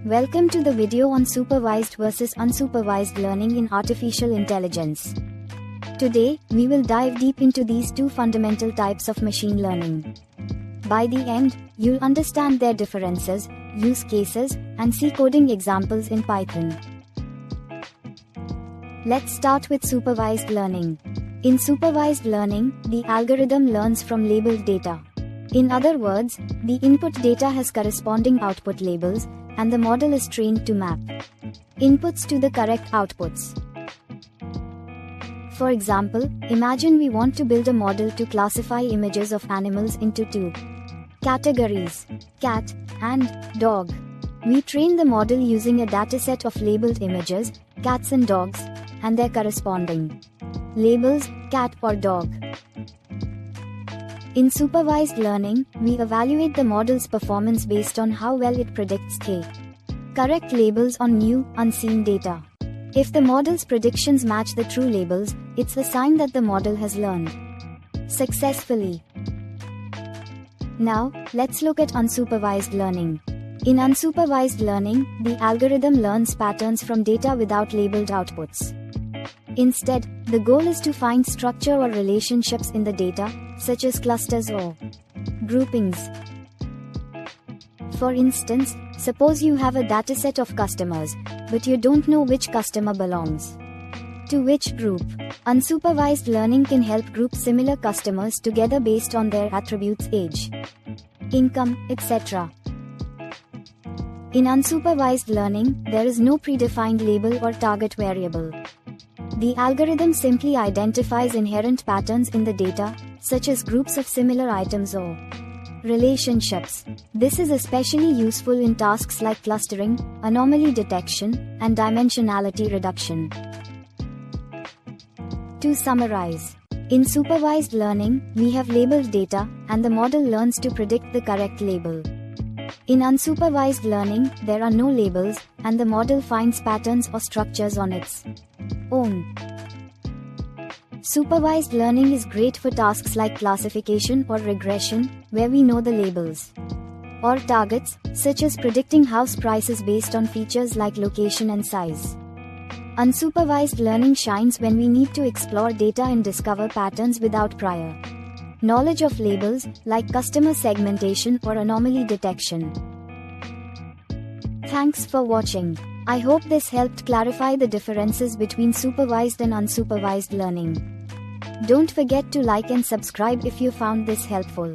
Welcome to the video on supervised versus unsupervised learning in artificial intelligence. Today, we will dive deep into these two fundamental types of machine learning. By the end, you'll understand their differences, use cases, and see coding examples in Python. Let's start with supervised learning. In supervised learning, the algorithm learns from labeled data. In other words, the input data has corresponding output labels, and the model is trained to map inputs to the correct outputs. For example, imagine we want to build a model to classify images of animals into two categories, cat and dog. We train the model using a dataset of labeled images, cats and dogs, and their corresponding labels, cat or dog. In supervised learning, we evaluate the model's performance based on how well it predicts correct labels on new, unseen data. If the model's predictions match the true labels, it's a sign that the model has learned successfully. Now, let's look at unsupervised learning. In unsupervised learning, the algorithm learns patterns from data without labeled outputs. Instead, the goal is to find structure or relationships in the data, such as clusters or groupings. For instance, suppose you have a dataset of customers, but you don't know which customer belongs to which group. Unsupervised learning can help group similar customers together based on their attributes, age, income, etc. In unsupervised learning, there is no predefined label or target variable. The algorithm simply identifies inherent patterns in the data, such as groups of similar items or relationships. This is especially useful in tasks like clustering, anomaly detection, and dimensionality reduction. To summarize, in supervised learning, we have labeled data, and the model learns to predict the correct label. In unsupervised learning, there are no labels, and the model finds patterns or structures on its own. Supervised learning is great for tasks like classification or regression, where we know the labels or targets, such as predicting house prices based on features like location and size. Unsupervised learning shines when we need to explore data and discover patterns without prior knowledge of labels, like customer segmentation or anomaly detection. Thanks for watching. I hope this helped clarify the differences between supervised and unsupervised learning. Don't forget to like and subscribe if you found this helpful.